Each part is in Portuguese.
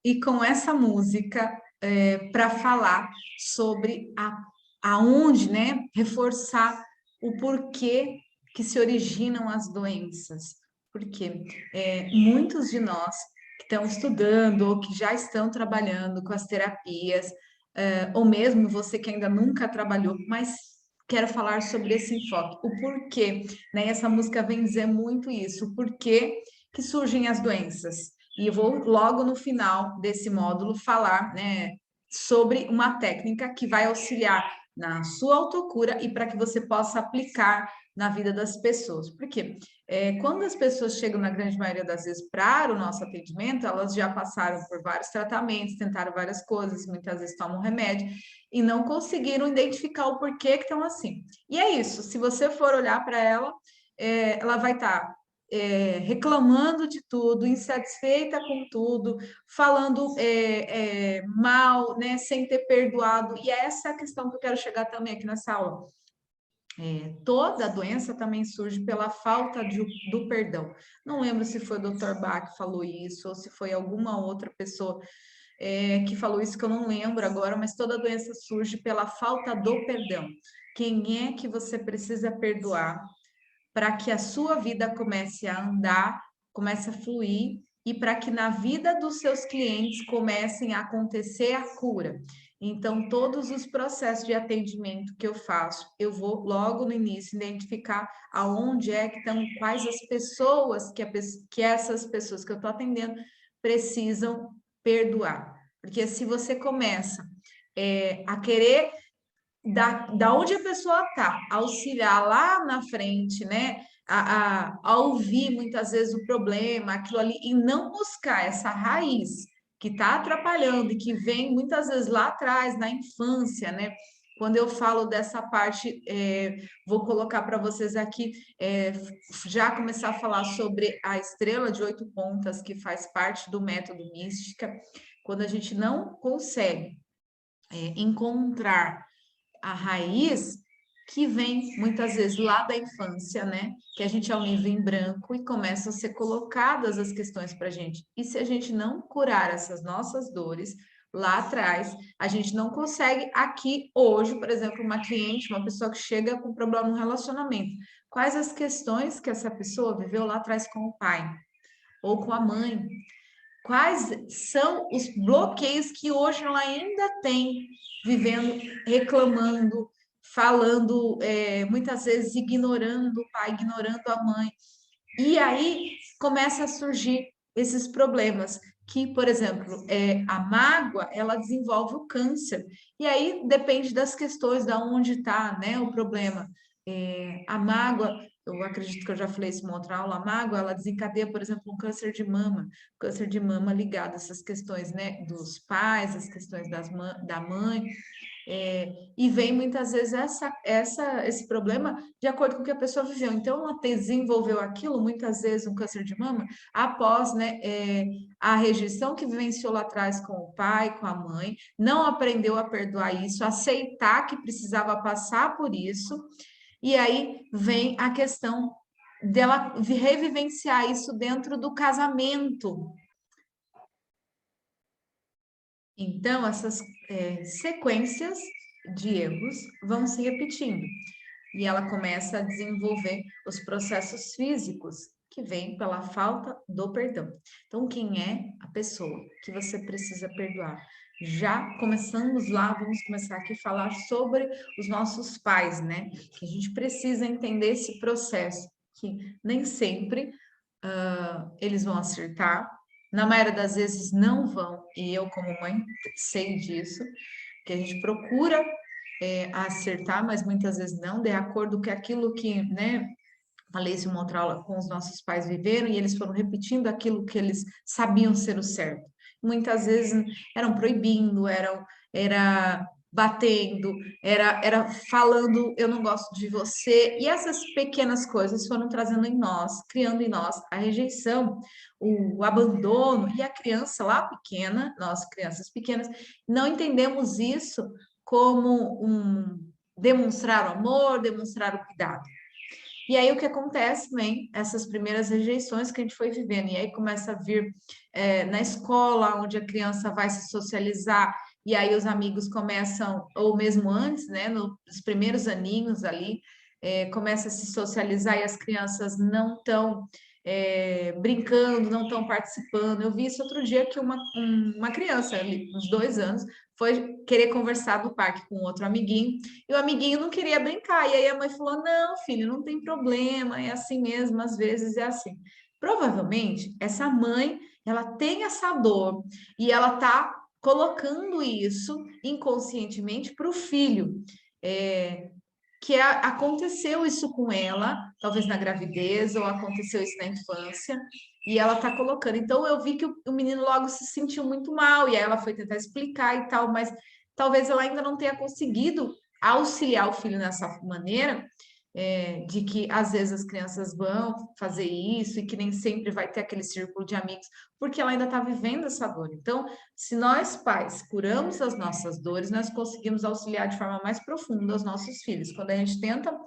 e com essa música para falar sobre aonde, né, reforçar o porquê que se originam as doenças. Porque muitos de nós que estão estudando ou que já estão trabalhando com as terapias, ou mesmo você que ainda nunca trabalhou, mas quero falar sobre esse enfoque, o porquê, né? Essa música vem dizer muito isso, o porquê que surgem as doenças. E eu vou logo no final desse módulo falar, né, sobre uma técnica que vai auxiliar na sua autocura e para que você possa aplicar na vida das pessoas. Porque quando as pessoas chegam, na grande maioria das vezes, para o nosso atendimento, elas já passaram por vários tratamentos, tentaram várias coisas, muitas vezes tomam remédio e não conseguiram identificar o porquê que estão assim. E é isso, se você for olhar para ela, ela vai estar reclamando de tudo, insatisfeita com tudo, falando mal, né, sem ter perdoado. E é essa a questão que eu quero chegar também aqui nessa aula. Toda doença também surge pela falta do perdão. Não lembro se foi o Dr. Bach que falou isso, ou se foi alguma outra pessoa que falou isso, que eu não lembro agora, mas toda doença surge pela falta do perdão. Quem é que você precisa perdoar para que a sua vida comece a andar, comece a fluir e para que na vida dos seus clientes comecem a acontecer a cura. Então, todos os processos de atendimento que eu faço, eu vou logo no início identificar aonde é que estão, quais as pessoas que essas pessoas que eu estou atendendo precisam perdoar. Porque se você começa a querer da onde a pessoa está, auxiliar lá na frente, né? A ouvir muitas vezes o problema, aquilo ali, e não buscar essa raiz que está atrapalhando e que vem muitas vezes lá atrás, na infância, né? Quando eu falo dessa parte, vou colocar para vocês aqui, já começar a falar sobre a estrela de 8 pontas, que faz parte do método mística, quando a gente não consegue encontrar a raiz que vem muitas vezes lá da infância, né? Que a gente é um livro em branco e começam a ser colocadas as questões para a gente. E se a gente não curar essas nossas dores lá atrás, a gente não consegue aqui hoje, por exemplo, uma cliente, uma pessoa que chega com problema no relacionamento. Quais as questões que essa pessoa viveu lá atrás com o pai ou com a mãe? Quais são os bloqueios que hoje ela ainda tem, vivendo, reclamando, falando, muitas vezes ignorando o pai, ignorando a mãe. E aí começa a surgir esses problemas, que, por exemplo, a mágoa, ela desenvolve o câncer. E aí depende das questões, da onde está, né, o problema. A mágoa, eu acredito que eu já falei isso em uma outra aula, a mágoa, ela desencadeia, por exemplo, um câncer de mama ligado a essas questões, né, dos pais, as questões da mãe, e vem muitas vezes esse problema de acordo com o que a pessoa viveu. Então, ela desenvolveu aquilo, muitas vezes um câncer de mama, após, né, a rejeição que vivenciou lá atrás com o pai, com a mãe, não aprendeu a perdoar isso, aceitar que precisava passar por isso, e aí vem a questão dela revivenciar isso dentro do casamento. Então, essas sequências de erros vão se repetindo. E ela começa a desenvolver os processos físicos que vêm pela falta do perdão. Então, quem é a pessoa que você precisa perdoar? Já começamos lá, vamos começar aqui a falar sobre os nossos pais, né? Que a gente precisa entender esse processo, que nem sempre eles vão acertar, na maioria das vezes não vão, e eu, como mãe, sei disso, que a gente procura acertar, mas muitas vezes não, de acordo com aquilo que, né, falei isso em uma outra aula, com os nossos pais viveram, e eles foram repetindo aquilo que eles sabiam ser o certo. Muitas vezes eram proibindo, era batendo, era falando, eu não gosto de você, e essas pequenas coisas foram trazendo em nós, criando em nós a rejeição, o abandono, e a criança lá pequena, nós crianças pequenas, não entendemos isso como demonstrar o amor, demonstrar o cuidado. E aí o que acontece também, essas primeiras rejeições que a gente foi vivendo, e aí começa a vir na escola, onde a criança vai se socializar, e aí os amigos começam, ou mesmo antes, né, nos primeiros aninhos ali, começa a se socializar e as crianças não estão brincando, não estão participando. Eu vi isso outro dia que uma criança, ali, uns 2 anos, foi querer conversar no parque com outro amiguinho, e o amiguinho não queria brincar. E aí a mãe falou: não, filho, não tem problema, é assim mesmo, às vezes é assim. Provavelmente, essa mãe, ela tem essa dor e ela tá colocando isso inconscientemente para o filho. Aconteceu isso com ela, talvez na gravidez, ou aconteceu isso na infância, e ela tá colocando. Então eu vi que o menino logo se sentiu muito mal, e aí ela foi tentar explicar e tal, mas talvez ela ainda não tenha conseguido auxiliar o filho nessa maneira, de que às vezes as crianças vão fazer isso e que nem sempre vai ter aquele círculo de amigos, porque ela ainda está vivendo essa dor. Então, se nós pais curamos as nossas dores, nós conseguimos auxiliar de forma mais profunda os nossos filhos. Quando a gente tenta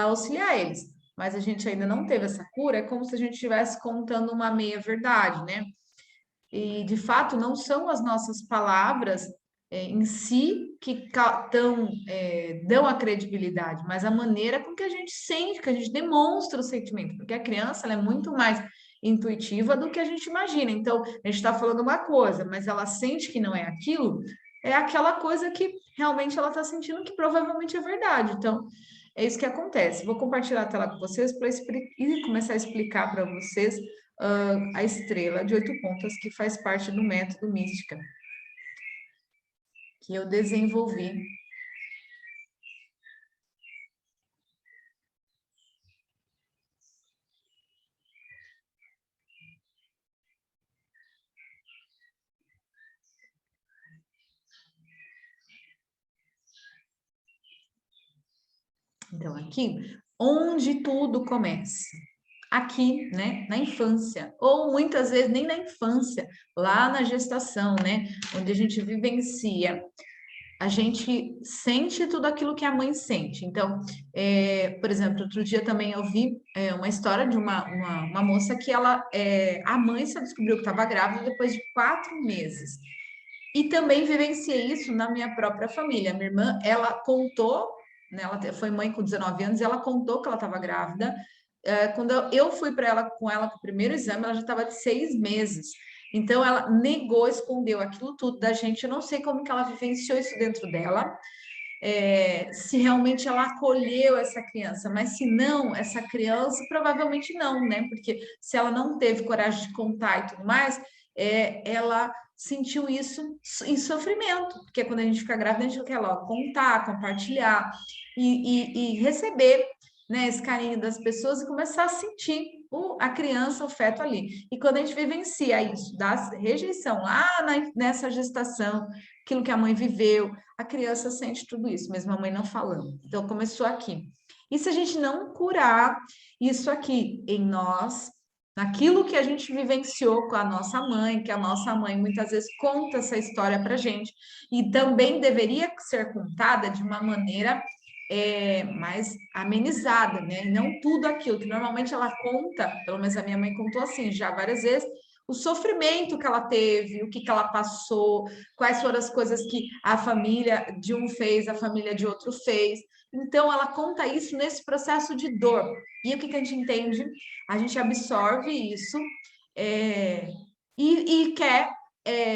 auxiliar eles, mas a gente ainda não teve essa cura, é como se a gente estivesse contando uma meia-verdade, né? E, de fato, não são as nossas palavras em si que dão a credibilidade, mas a maneira com que a gente sente, que a gente demonstra o sentimento, porque a criança ela é muito mais intuitiva do que a gente imagina. Então, a gente está falando uma coisa, mas ela sente que não é aquilo, é aquela coisa que realmente ela está sentindo que provavelmente é verdade. Então, é isso que acontece. Vou compartilhar a tela com vocês para começar a explicar para vocês a estrela de 8 pontas, que faz parte do método Mística, que eu desenvolvi. Então, aqui, onde tudo começa. Aqui, né, na infância, ou muitas vezes nem na infância, lá na gestação, né, onde a gente vivencia, a gente sente tudo aquilo que a mãe sente. Então, por exemplo, outro dia também eu vi uma história de uma moça que a mãe só descobriu que estava grávida depois de 4 meses. E também vivenciei isso na minha própria família. Minha irmã, ela contou, né, ela foi mãe com 19 anos, e ela contou que ela estava grávida. Quando eu fui para ela com ela com o primeiro exame, ela já estava de 6 meses. Então, ela negou, escondeu aquilo tudo da gente. Eu não sei como que ela vivenciou isso dentro dela, se realmente ela acolheu essa criança, mas se não, essa criança provavelmente não, né? Porque se ela não teve coragem de contar e tudo mais, ela sentiu isso em sofrimento, porque quando a gente fica grávida, a gente quer logo contar, compartilhar e receber, né, esse carinho das pessoas e começar a sentir a criança, o feto ali. E quando a gente vivencia isso, da rejeição lá nessa gestação, aquilo que a mãe viveu, a criança sente tudo isso, mesmo a mãe não falando. Então, começou aqui. E se a gente não curar isso aqui em nós, naquilo que a gente vivenciou com a nossa mãe, que a nossa mãe muitas vezes conta essa história para gente, e também deveria ser contada de uma maneira mais amenizada, né? E não tudo aquilo que normalmente ela conta, pelo menos a minha mãe contou assim já várias vezes, o sofrimento que ela teve, o que ela passou, quais foram as coisas que a família de um fez, a família de outro fez. Então, ela conta isso nesse processo de dor. E o que a gente entende? A gente absorve isso e quer,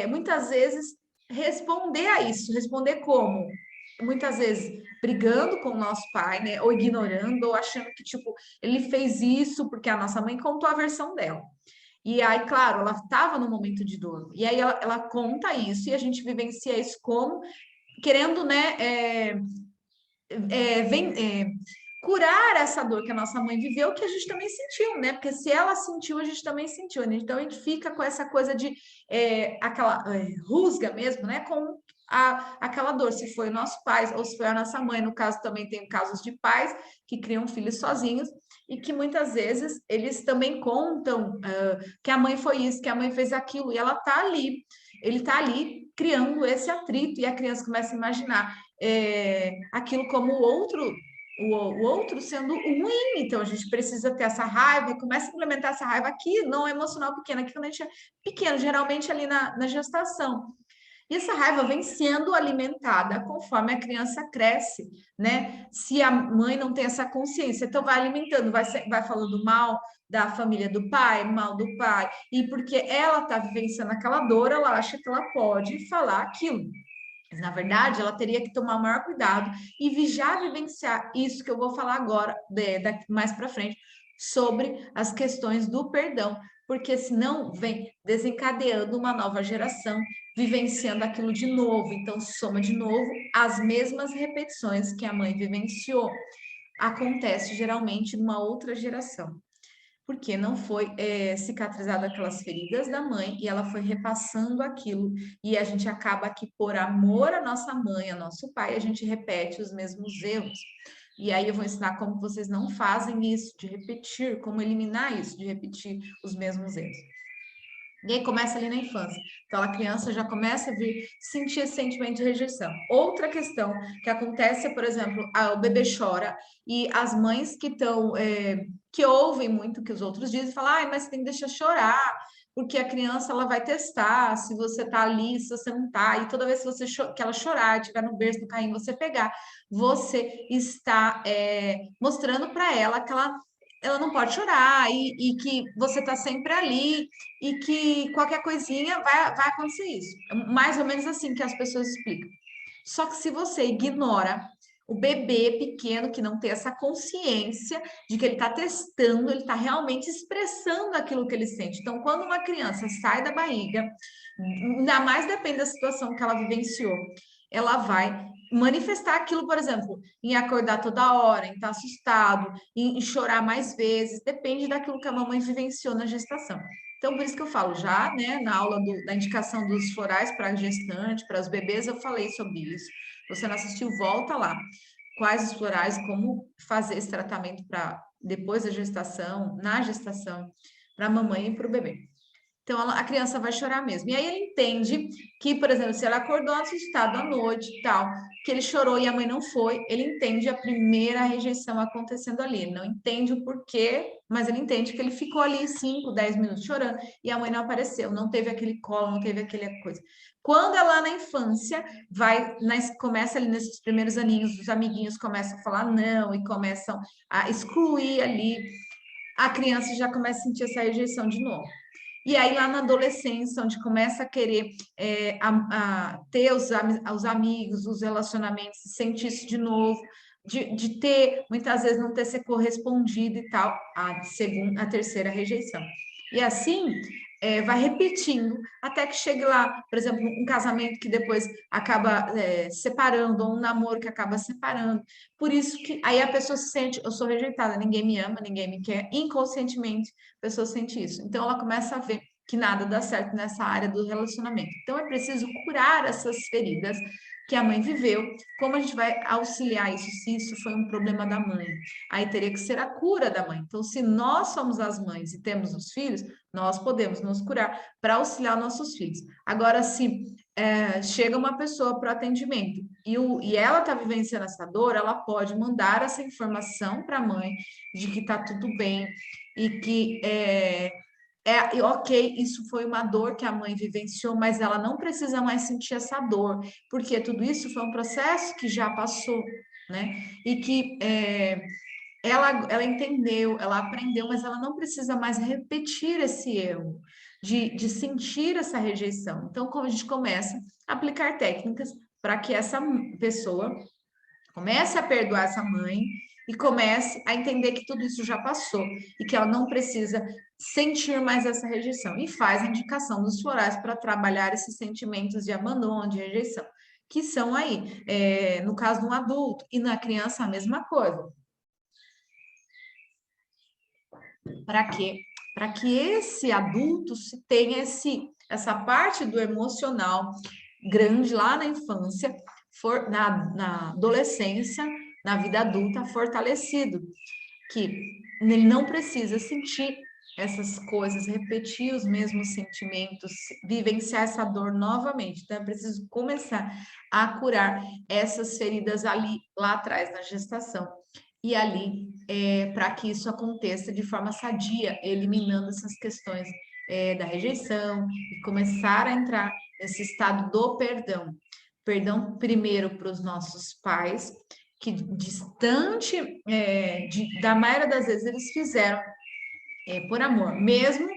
muitas vezes, responder a isso. Responder como? Muitas vezes brigando com o nosso pai, né? Ou ignorando, ou achando que, tipo, ele fez isso porque a nossa mãe contou a versão dela. E aí, claro, ela estava no momento de dor. E aí ela conta isso e a gente vivencia isso como querendo, né, curar essa dor que a nossa mãe viveu, que a gente também sentiu, né? Porque se ela sentiu, a gente também sentiu, né? Então a gente fica com essa coisa de aquela rusga mesmo, né? Com aquela dor, se foi o nosso pai ou se foi a nossa mãe. No caso, também tem casos de pais que criam filhos sozinhos e que muitas vezes eles também contam que a mãe foi isso, que a mãe fez aquilo, e ela tá ali, ele tá ali criando esse atrito, e a criança começa a imaginar aquilo como o outro o outro sendo o ruim. Então, a gente precisa ter essa raiva e começa a implementar essa raiva aqui, não emocional pequena, aqui quando a gente é pequeno, geralmente ali na gestação. E essa raiva vem sendo alimentada conforme a criança cresce, né? Se a mãe não tem essa consciência, então vai alimentando, vai falando mal da família do pai, mal do pai, e porque ela está vivenciando aquela dor, ela acha que ela pode falar aquilo. Mas, na verdade, ela teria que tomar o maior cuidado e já vivenciar isso que eu vou falar agora, mais para frente, sobre as questões do perdão, porque senão vem desencadeando uma nova geração, vivenciando aquilo de novo. Então, soma de novo as mesmas repetições que a mãe vivenciou. Acontece geralmente numa outra geração porque não foi cicatrizado aquelas feridas da mãe e ela foi repassando aquilo. E a gente acaba que, por amor à nossa mãe, ao nosso pai, a gente repete os mesmos erros. E aí eu vou ensinar como vocês não fazem isso, de repetir, como eliminar isso, de repetir os mesmos erros. E aí começa ali na infância. Então, a criança já começa a vir sentir esse sentimento de rejeição. Outra questão que acontece é, por exemplo, o bebê chora e as mães que estão, que ouvem muito o que os outros dizem, falam, ah, mas tem que deixar chorar, porque a criança ela vai testar se você tá ali, se você não tá, e toda vez que, que ela chorar, estiver no berço, no carrinho, você pegar, você está mostrando para ela que ela não pode chorar e que você está sempre ali e que qualquer coisinha vai acontecer isso. É mais ou menos assim que as pessoas explicam. Só que se você ignora o bebê pequeno que não tem essa consciência de que ele está testando, ele está realmente expressando aquilo que ele sente. Então, quando uma criança sai da barriga, ainda mais depende da situação que ela vivenciou, ela vai manifestar aquilo, por exemplo, em acordar toda hora, em estar assustado, em chorar mais vezes, depende daquilo que a mamãe vivenciou na gestação. Então, por isso que eu falo, já, né, na aula da indicação dos florais para gestante, para os bebês, eu falei sobre isso. Se você não assistiu, volta lá. Quais os florais, como fazer esse tratamento para depois da gestação, na gestação, para a mamãe e para o bebê. Então, a criança vai chorar mesmo. E aí ele entende que, por exemplo, se ela acordou assustado à noite e tal, que ele chorou e a mãe não foi, ele entende a primeira rejeição acontecendo ali. Ele não entende o porquê, mas ele entende que ele ficou ali 5, 10 minutos chorando e a mãe não apareceu, não teve aquele colo, não teve aquela coisa. Quando ela na infância começa ali nesses primeiros aninhos, os amiguinhos começam a falar não e começam a excluir ali, a criança já começa a sentir essa rejeição de novo. E aí, lá na adolescência, onde começa a querer ter os amigos, os relacionamentos, sentir isso de novo, de ter, muitas vezes, não ter ser correspondido e tal, a terceira rejeição. E assim, vai repetindo, até que chegue lá, por exemplo, um casamento que depois acaba separando, ou um namoro que acaba separando. Por isso que aí a pessoa se sente, eu sou rejeitada, ninguém me ama, ninguém me quer, inconscientemente a pessoa sente isso. Então ela começa a ver que nada dá certo nessa área do relacionamento. Então é preciso curar essas feridas que a mãe viveu. Como a gente vai auxiliar isso se isso foi um problema da mãe? Aí teria que ser a cura da mãe. Então, se nós somos as mães e temos os filhos, nós podemos nos curar para auxiliar nossos filhos. Agora, se chega uma pessoa para o atendimento e ela está vivenciando essa dor, ela pode mandar essa informação para a mãe de que está tudo bem e que ok, isso foi uma dor que a mãe vivenciou, mas ela não precisa mais sentir essa dor, porque tudo isso foi um processo que já passou, né? E que ela entendeu, ela aprendeu, mas ela não precisa mais repetir esse erro, de sentir essa rejeição. Então, como a gente começa a aplicar técnicas para que essa pessoa comece a perdoar essa mãe e comece a entender que tudo isso já passou e que ela não precisa sentir mais essa rejeição. E faz a indicação dos florais para trabalhar esses sentimentos de abandono, de rejeição, que são aí, no caso de um adulto, e na criança a mesma coisa. Para quê? Para que esse adulto tenha essa parte do emocional grande lá na infância, na adolescência, na vida adulta, fortalecido, que ele não precisa sentir essas coisas, repetir os mesmos sentimentos, vivenciar essa dor novamente. Então, é preciso começar a curar essas feridas ali, lá atrás, na gestação. e ali para que isso aconteça de forma sadia, eliminando essas questões da rejeição e começar a entrar nesse estado do perdão. Perdão primeiro para os nossos pais, que distante da maioria das vezes eles fizeram por amor, mesmo,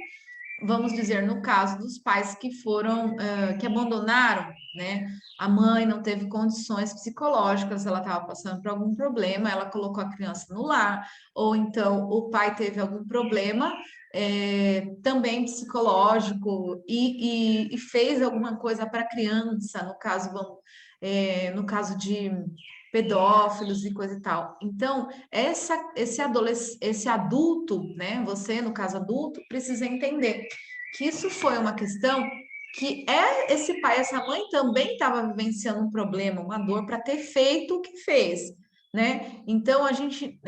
vamos dizer, no caso dos pais que foram, que abandonaram, né? A mãe não teve condições psicológicas, ela estava passando por algum problema, ela colocou a criança no lar, ou então o pai teve algum problema também psicológico e fez alguma coisa para a criança, no caso, no caso de pedófilos e coisa e tal. Então, esse adulto, né? Você, no caso adulto, precisa entender que isso foi uma questão que esse pai, essa mãe também estava vivenciando um problema, uma dor para ter feito o que fez, né? Então a gente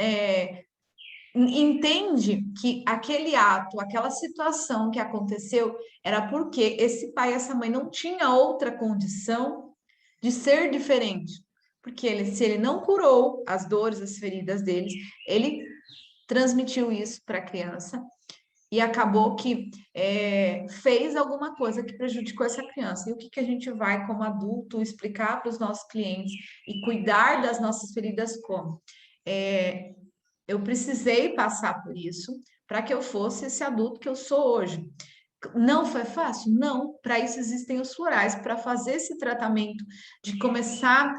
entende que aquele ato, aquela situação que aconteceu era porque esse pai, essa mãe não tinha outra condição de ser diferente. Porque se ele não curou as dores, as feridas deles, ele transmitiu isso para a criança e acabou que fez alguma coisa que prejudicou essa criança. E o que a gente vai, como adulto, explicar para os nossos clientes e cuidar das nossas feridas como? Eu precisei passar por isso para que eu fosse esse adulto que eu sou hoje. Não foi fácil? Não. Para isso existem os florais, para fazer esse tratamento, de começar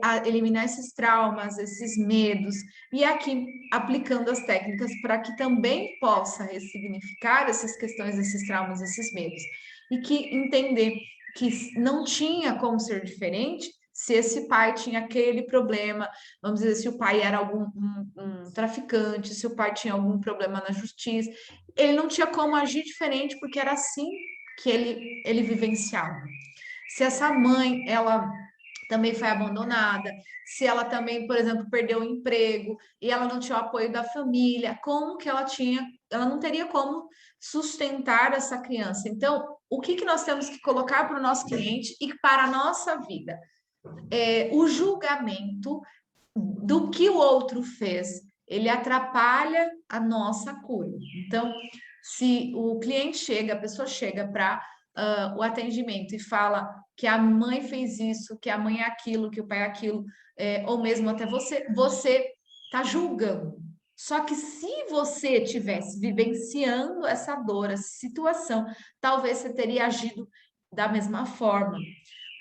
a eliminar esses traumas, esses medos, e aqui aplicando as técnicas para que também possa ressignificar essas questões, esses traumas, esses medos. E que entender que não tinha como ser diferente se esse pai tinha aquele problema, vamos dizer, se o pai era um traficante, se o pai tinha algum problema na justiça, ele não tinha como agir diferente, porque era assim que ele vivenciava. Se essa mãe, ela também foi abandonada, se ela também, por exemplo, perdeu o emprego e ela não tinha o apoio da família, como que ela não teria como sustentar essa criança. Então, o que nós temos que colocar para o nosso cliente e para a nossa vida? O julgamento do que o outro fez, ele atrapalha a nossa cura. Então, se o cliente chega, a pessoa chega para o atendimento e fala que a mãe fez isso, que a mãe é aquilo, que o pai é aquilo, ou mesmo até você está julgando. Só que se você tivesse vivenciando essa dor, essa situação, talvez você teria agido da mesma forma.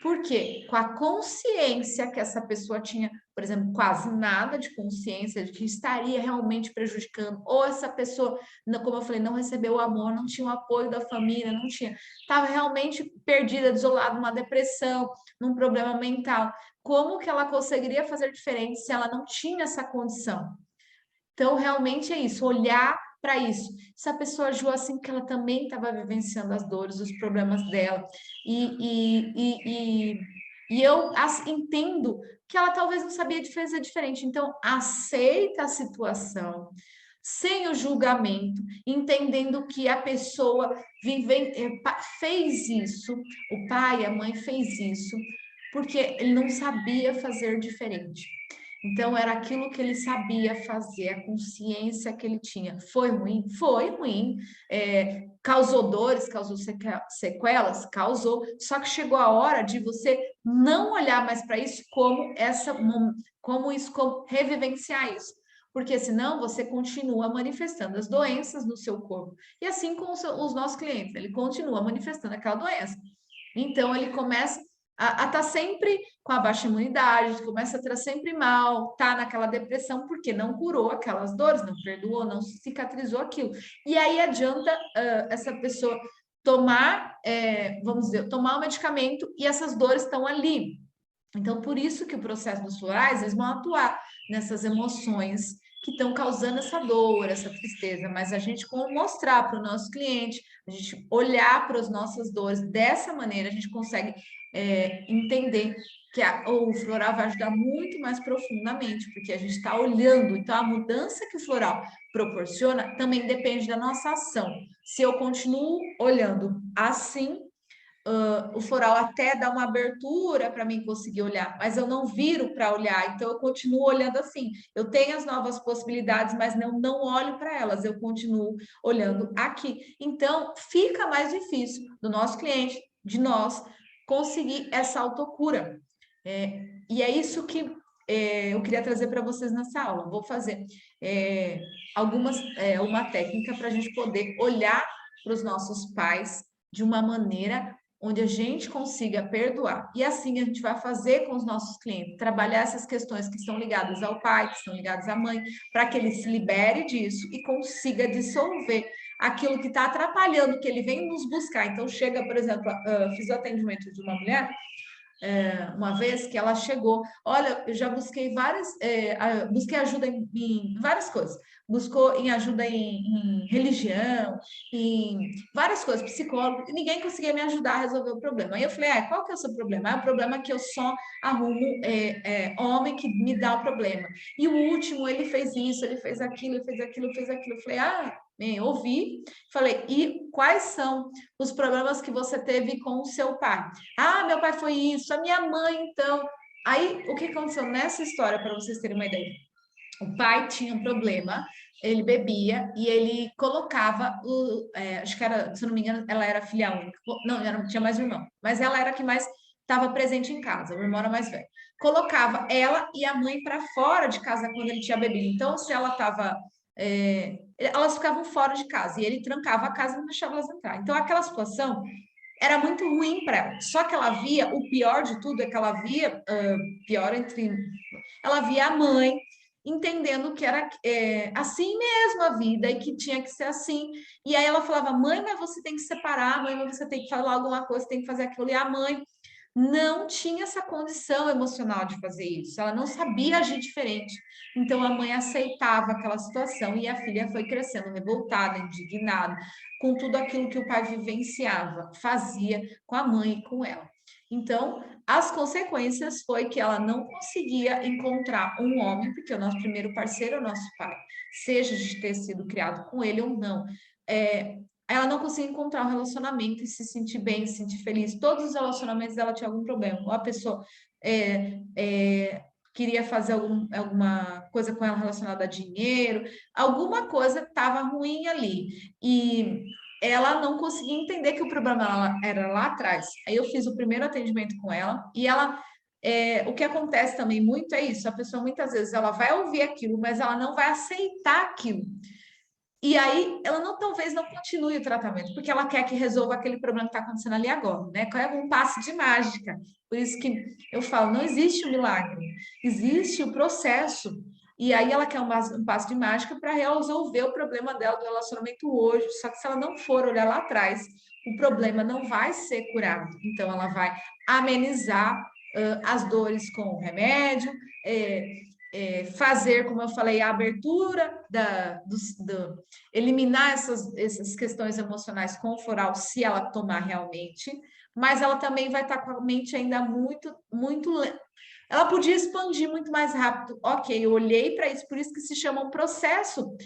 Por quê? Com a consciência que essa pessoa tinha, por exemplo, quase nada de consciência de que estaria realmente prejudicando, ou essa pessoa, como eu falei, não recebeu o amor, não tinha o apoio da família, não tinha, estava realmente perdida, desolada, numa depressão, num problema mental. Como que ela conseguiria fazer diferente se ela não tinha essa condição? Então, realmente é isso, olhar para isso. Se a pessoa agiu assim, que ela também estava vivenciando as dores, os problemas dela, e eu entendo que ela talvez não sabia fazer diferente. Então, aceita a situação, sem o julgamento, entendendo que a pessoa fez isso, o pai, a mãe fez isso, porque ele não sabia fazer diferente. Então, era aquilo que ele sabia fazer, a consciência que ele tinha. Foi ruim? Foi ruim. Causou dores, causou sequelas? Causou. Só que chegou a hora de você não olhar mais para isso como como revivenciar isso. Porque senão você continua manifestando as doenças no seu corpo. E assim com os nossos clientes, ele continua manifestando aquela doença. Então, ele começa a estar sempre com a baixa imunidade, começa a estar sempre mal, tá naquela depressão, porque não curou aquelas dores, não perdoou, não cicatrizou aquilo. E aí adianta essa pessoa tomar, vamos dizer, tomar o medicamento e essas dores estão ali. Então, por isso que o processo dos florais, eles vão atuar nessas emoções que estão causando essa dor, essa tristeza, mas a gente mostrar para o nosso cliente, a gente olhar para as nossas dores dessa maneira, a gente consegue entender que o floral vai ajudar muito mais profundamente, porque a gente está olhando, então a mudança que o floral proporciona também depende da nossa ação. Se eu continuo olhando assim, o floral até dá uma abertura para mim conseguir olhar, mas eu não viro para olhar, então eu continuo olhando assim. Eu tenho as novas possibilidades, mas não olho para elas, eu continuo olhando aqui. Então, fica mais difícil do nosso cliente, de nós, conseguir essa autocura. E é isso que eu queria trazer para vocês nessa aula. Vou fazer uma técnica para a gente poder olhar para os nossos pais de uma maneira onde a gente consiga perdoar. E assim a gente vai fazer com os nossos clientes, trabalhar essas questões que estão ligadas ao pai, que estão ligadas à mãe, para que ele se libere disso e consiga dissolver aquilo que está atrapalhando, que ele vem nos buscar. Então, chega, por exemplo, fiz o atendimento de uma mulher uma vez que ela chegou, olha, eu já busquei busquei ajuda em várias coisas, buscou em ajuda em religião, em várias coisas, psicólogo, e ninguém conseguia me ajudar a resolver o problema. Aí eu falei, qual que é o seu problema? O problema é que eu só arrumo homem que me dá o problema. E o último, ele fez isso, ele fez aquilo, ele fez aquilo, fez aquilo. Eu falei, ouvi, falei, e quais são os problemas que você teve com o seu pai? Meu pai foi isso, a minha mãe, então. Aí, o que aconteceu nessa história, para vocês terem uma ideia? O pai tinha um problema, ele bebia e ele colocava acho que era, se eu não me engano, ela era filha única. Não, tinha mais um irmão, mas ela era a que mais estava presente em casa, o irmão era mais velho. Colocava ela e a mãe para fora de casa quando ele tinha bebido. Então, se ela estava elas ficavam fora de casa e ele trancava a casa e não deixava elas entrar. Então, aquela situação era muito ruim para ela. Só que ela via, o pior de tudo é que ela via, ela via a mãe entendendo que era assim mesmo a vida e que tinha que ser assim. E aí ela falava, mãe, mas você tem que separar, mãe, mas você tem que falar alguma coisa, tem que fazer aquilo. E a mãe não tinha essa condição emocional de fazer isso, ela não sabia agir diferente. Então a mãe aceitava aquela situação e a filha foi crescendo revoltada, indignada com tudo aquilo que o pai vivenciava, fazia com a mãe e com ela. Então, as consequências foi que ela não conseguia encontrar um homem, porque o nosso primeiro parceiro é o nosso pai, seja de ter sido criado com ele ou não. Ela não conseguia encontrar um relacionamento e se sentir bem, se sentir feliz. Todos os relacionamentos dela tinham algum problema. Ou a pessoa queria fazer alguma coisa com ela relacionada a dinheiro, alguma coisa estava ruim ali. E ela não conseguia entender que o problema era lá atrás. Aí eu fiz o primeiro atendimento com ela e ela. O que acontece também muito é isso, a pessoa muitas vezes ela vai ouvir aquilo, mas ela não vai aceitar aquilo. E aí, ela talvez não continue o tratamento, porque ela quer que resolva aquele problema que está acontecendo ali agora, né? Qual é um passe de mágica? Por isso que eu falo, não existe o milagre, existe o processo. E aí ela quer um passe de mágica para resolver o problema dela do relacionamento hoje. Só que se ela não for olhar lá atrás, o problema não vai ser curado. Então, ela vai amenizar as dores com o remédio, fazer, como eu falei, a abertura eliminar essas questões emocionais com o floral, se ela tomar realmente, mas ela também vai estar com a mente ainda muito, muito. Ela podia expandir muito mais rápido. Ok, eu olhei para isso, por isso que se chama um processo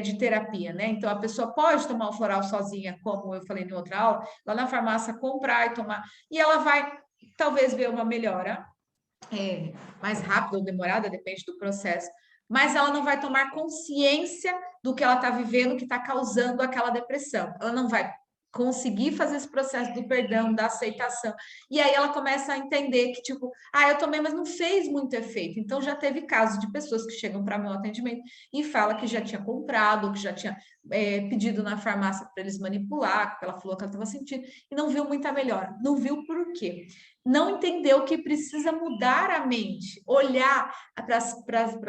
de terapia, né? Então a pessoa pode tomar o floral sozinha, como eu falei em outra aula, lá na farmácia comprar e tomar, e ela vai talvez ver uma melhora mais rápida ou demorada, depende do processo, mas ela não vai tomar consciência do que ela está vivendo, que está causando aquela depressão. Ela não vai conseguir fazer esse processo do perdão, da aceitação. E aí ela começa a entender que, tipo, eu tomei, mas não fez muito efeito. Então já teve casos de pessoas que chegam para meu atendimento e fala que já tinha comprado, que já tinha pedido na farmácia para eles manipular, porque ela falou que ela estava sentindo, e não viu muita melhora. Não viu por quê? Não entendeu que precisa mudar a mente, olhar para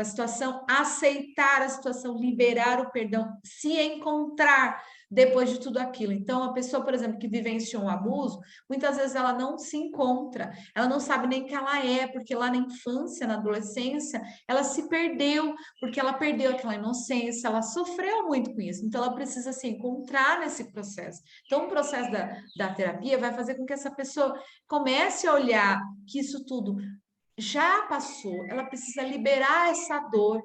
a situação, aceitar a situação, liberar o perdão, se encontrar depois de tudo aquilo. Então, a pessoa, por exemplo, que vivenciou um abuso, muitas vezes ela não se encontra, ela não sabe nem quem ela é, porque lá na infância, na adolescência, ela se perdeu, porque ela perdeu aquela inocência, ela sofreu muito com isso. Então, ela precisa se encontrar nesse processo. Então, o processo da terapia vai fazer com que essa pessoa comece a olhar que isso tudo já passou, ela precisa liberar essa dor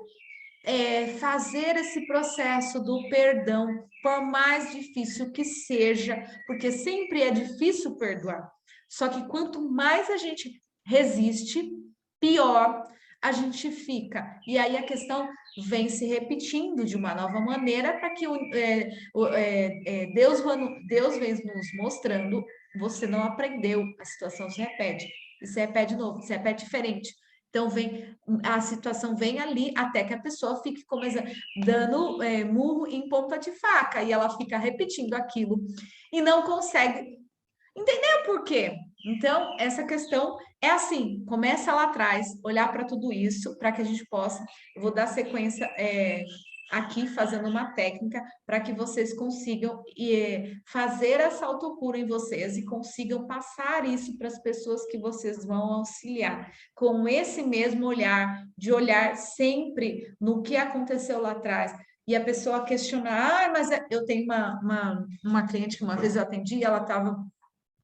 fazer esse processo do perdão, por mais difícil que seja, porque sempre é difícil perdoar. Só que quanto mais a gente resiste, pior a gente fica. E aí a questão vem se repetindo de uma nova maneira para que Deus vem nos mostrando, você não aprendeu, a situação se repete. E se repete de novo, se repete diferente. Então, a situação vem ali até que a pessoa fique dando murro em ponta de faca e ela fica repetindo aquilo e não consegue entender por quê. Então, essa questão é assim: começa lá atrás, olhar para tudo isso, para que a gente possa. Eu vou dar sequência aqui, fazendo uma técnica, para que vocês consigam fazer essa autocura em vocês e consigam passar isso para as pessoas que vocês vão auxiliar, com esse mesmo olhar, de olhar sempre no que aconteceu lá atrás. E a pessoa questionar, mas eu tenho uma cliente que uma vez eu atendi, ela estava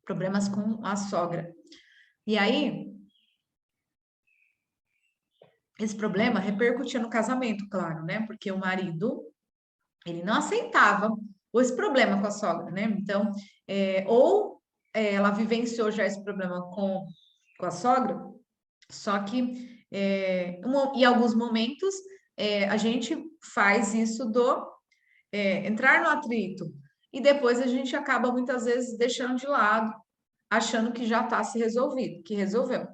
problemas com a sogra. E aí, esse problema repercutia no casamento, claro, né? Porque o marido, ele não aceitava esse problema com a sogra, né? Então, ela vivenciou já esse problema com a sogra, só que em alguns momentos a gente faz isso entrar no atrito. E depois a gente acaba muitas vezes deixando de lado, achando que já está se resolvido, que resolveu.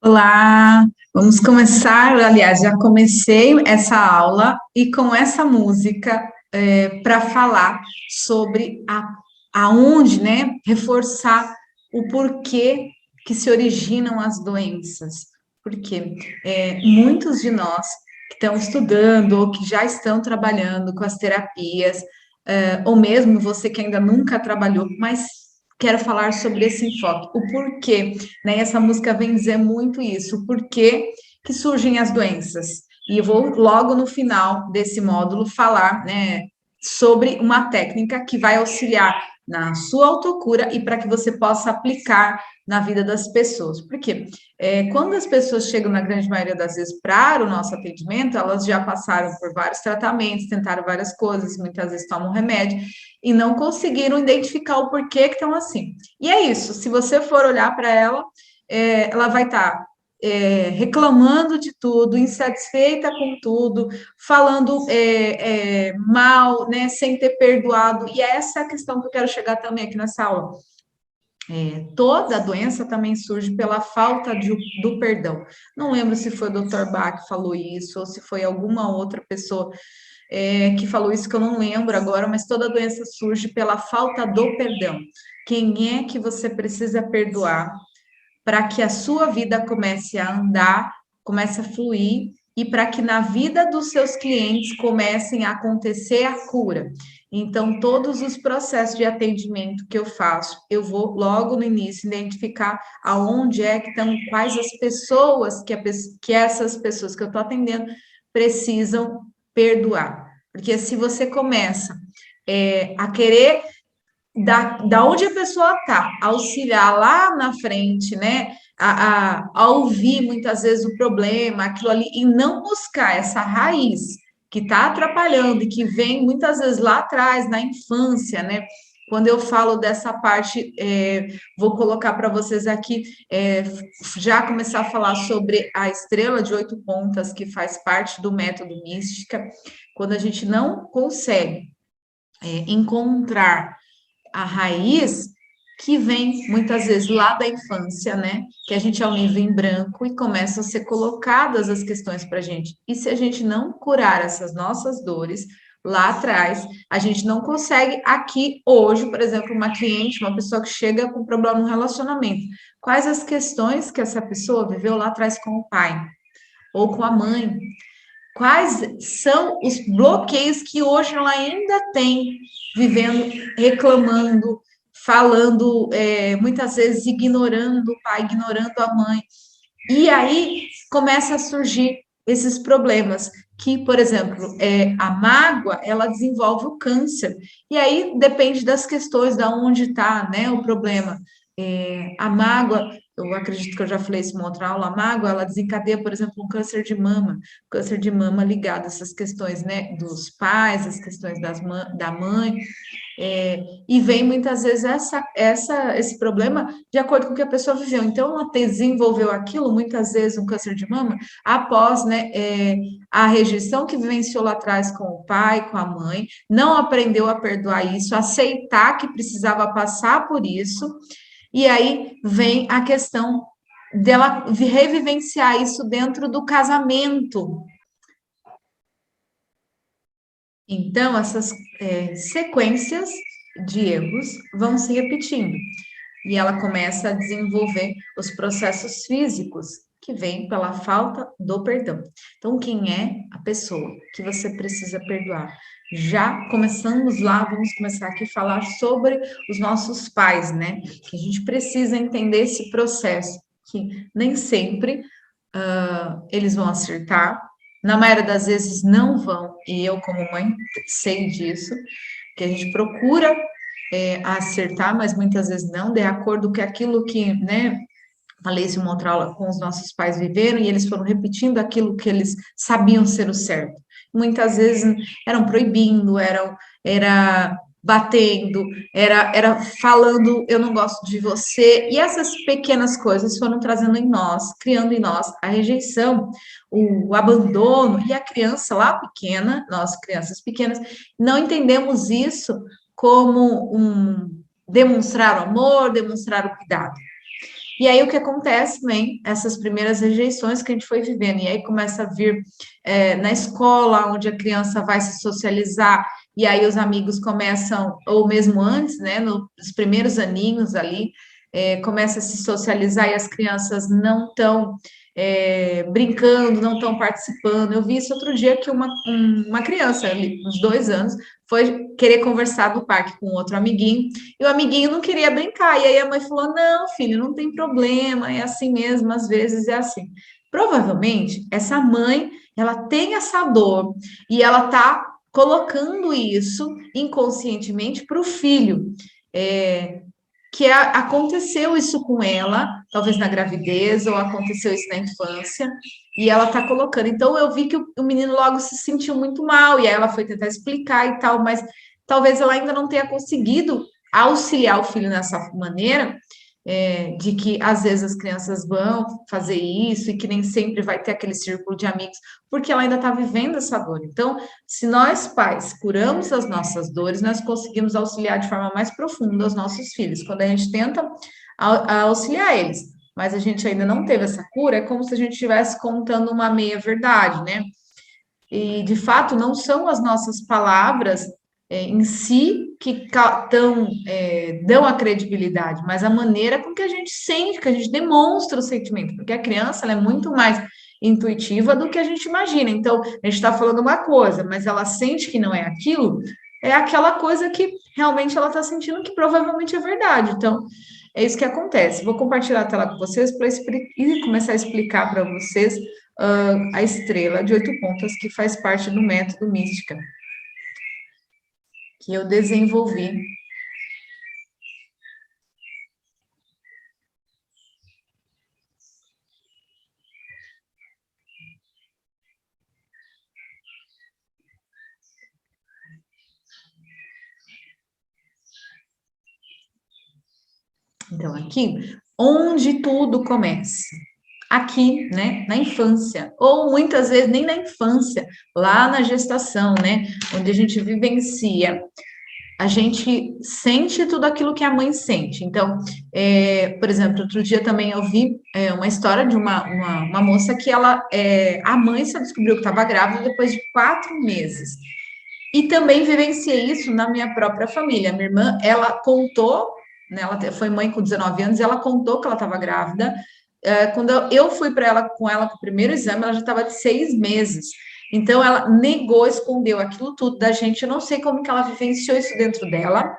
Olá, vamos começar. Aliás, já comecei essa aula e com essa música para falar sobre aonde, né, reforçar o porquê que se originam as doenças. Porque muitos de nós que estão estudando ou que já estão trabalhando com as terapias, ou mesmo você que ainda nunca trabalhou, mas quero falar sobre esse enfoque, o porquê, né? Essa música vem dizer muito isso, o porquê que surgem as doenças. E eu vou logo no final desse módulo falar, né, sobre uma técnica que vai auxiliar na sua autocura e para que você possa aplicar na vida das pessoas. Porque quando as pessoas chegam, na grande maioria das vezes, para o nosso atendimento, elas já passaram por vários tratamentos, tentaram várias coisas, muitas vezes tomam remédio e não conseguiram identificar o porquê que estão assim. E é isso, se você for olhar para ela, ela vai estar reclamando de tudo, insatisfeita com tudo, falando mal, né, sem ter perdoado. E essa é a questão que eu quero chegar também aqui nessa aula. Toda doença também surge pela falta do perdão. Não lembro se foi o Dr. Bach que falou isso, ou se foi alguma outra pessoa que falou isso, que eu não lembro agora, mas toda doença surge pela falta do perdão. Quem é que você precisa perdoar para que a sua vida comece a andar, comece a fluir e para que na vida dos seus clientes comecem a acontecer a cura. Então, todos os processos de atendimento que eu faço, eu vou logo no início identificar aonde é que estão, quais as pessoas que essas pessoas que eu estou atendendo precisam perdoar. Porque se você começa a querer da onde a pessoa está, auxiliar lá na frente, né? A ouvir muitas vezes o problema, aquilo ali, e não buscar essa raiz que está atrapalhando e que vem muitas vezes lá atrás, na infância, né? Quando eu falo dessa parte, vou colocar para vocês aqui, já começar a falar sobre a estrela de 8 pontas, que faz parte do método mística, quando a gente não consegue encontrar a raiz que vem muitas vezes lá da infância, né? Que a gente é um livro em branco e começam a ser colocadas as questões para a gente. E se a gente não curar essas nossas dores lá atrás, a gente não consegue aqui hoje, por exemplo, uma cliente, uma pessoa que chega com problema no relacionamento. Quais as questões que essa pessoa viveu lá atrás com o pai ou com a mãe? quais são os bloqueios que hoje ela ainda tem, vivendo, reclamando, falando, muitas vezes ignorando o pai, ignorando a mãe. E aí começa a surgir esses problemas, que, por exemplo, a mágoa, ela desenvolve o câncer. E aí depende das questões, da onde está, né, o problema. A mágoa, eu acredito que eu já falei isso em uma outra aula, a mágoa, ela desencadeia, por exemplo, um câncer de mama ligado a essas questões, né, dos pais, as questões da mãe, e vem muitas vezes esse problema de acordo com o que a pessoa viveu. Então, ela desenvolveu aquilo, muitas vezes, um câncer de mama, após, né, a rejeição que vivenciou lá atrás com o pai, com a mãe, não aprendeu a perdoar isso, aceitar que precisava passar por isso, e aí vem a questão dela revivenciar isso dentro do casamento. Então, essas sequências de erros vão se repetindo. E ela começa a desenvolver os processos físicos que vêm pela falta do perdão. Então, quem é a pessoa que você precisa perdoar? Já começamos lá, vamos começar aqui a falar sobre os nossos pais, né? Que a gente precisa entender esse processo, que nem sempre eles vão acertar, na maioria das vezes não vão, e eu, como mãe, sei disso, que a gente procura acertar, mas muitas vezes não, de acordo com aquilo que, né, falei isso em uma outra aula, com os nossos pais viveram, e eles foram repetindo aquilo que eles sabiam ser o certo. Muitas vezes eram proibindo, era batendo, era falando, eu não gosto de você, e essas pequenas coisas foram trazendo em nós, criando em nós a rejeição, o abandono, e a criança lá pequena, nós crianças pequenas, não entendemos isso como demonstrar o amor, demonstrar o cuidado. E aí o que acontece, né? Essas primeiras rejeições que a gente foi vivendo, e aí começa a vir na escola, onde a criança vai se socializar, e aí os amigos começam, ou mesmo antes, né, nos primeiros aninhos ali, começa a se socializar e as crianças não estão brincando, não estão participando. Eu vi isso outro dia que uma criança, ali, uns 2 anos, foi querer conversar do parque com outro amiguinho, e o amiguinho não queria brincar. E aí a mãe falou: não, filho, não tem problema, é assim mesmo, às vezes é assim. Provavelmente, essa mãe, ela tem essa dor e ela tá colocando isso inconscientemente para o filho. Aconteceu isso com ela, talvez na gravidez, ou aconteceu isso na infância, e ela tá colocando. Então, eu vi que o menino logo se sentiu muito mal, e aí ela foi tentar explicar e tal, mas talvez ela ainda não tenha conseguido auxiliar o filho nessa maneira, de que às vezes as crianças vão fazer isso e que nem sempre vai ter aquele círculo de amigos, porque ela ainda está vivendo essa dor. Então, se nós pais curamos as nossas dores, nós conseguimos auxiliar de forma mais profunda os nossos filhos. Quando a gente tenta auxiliar eles, mas a gente ainda não teve essa cura, é como se a gente estivesse contando uma meia-verdade, né? E, de fato, não são as nossas palavras em si que dão a credibilidade, mas a maneira com que a gente sente, que a gente demonstra o sentimento, porque a criança ela é muito mais intuitiva do que a gente imagina. Então, a gente está falando uma coisa, mas ela sente que não é aquilo, é aquela coisa que realmente ela está sentindo que provavelmente é verdade. Então, é isso que acontece. Vou compartilhar a tela com vocês para começar a explicar para vocês a estrela de 8 pontas, que faz parte do método Mística, que eu desenvolvi. Então, aqui, onde tudo começa. Aqui, né, na infância, ou muitas vezes nem na infância, lá na gestação, né, onde a gente vivencia, a gente sente tudo aquilo que a mãe sente. Então, por exemplo, outro dia também eu vi uma história de uma moça que a mãe só descobriu que estava grávida depois de 4 meses. E também vivenciei isso na minha própria família. Minha irmã, ela contou, né, ela foi mãe com 19 anos, e ela contou que ela estava grávida. Quando eu fui para ela com o primeiro exame, ela já estava de 6 meses. Então, ela negou, escondeu aquilo tudo da gente. Eu não sei como que ela vivenciou isso dentro dela,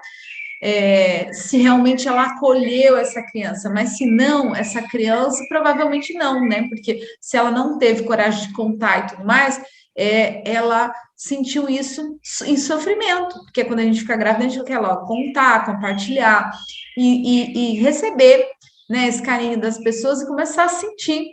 se realmente ela acolheu essa criança, mas se não, essa criança provavelmente não, né? Porque se ela não teve coragem de contar e tudo mais, ela sentiu isso em sofrimento, porque quando a gente fica grávida, a gente quer logo contar, compartilhar e receber, né, esse carinho das pessoas e começar a sentir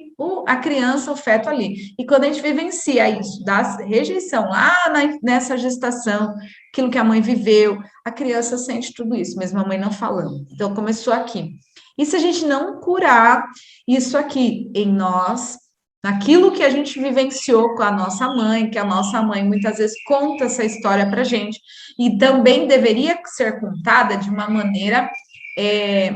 a criança, o feto ali. E quando a gente vivencia isso, da rejeição lá nessa gestação, aquilo que a mãe viveu, a criança sente tudo isso, mesmo a mãe não falando. Então, começou aqui. E se a gente não curar isso aqui em nós, naquilo que a gente vivenciou com a nossa mãe, que a nossa mãe muitas vezes conta essa história para gente, e também deveria ser contada de uma maneira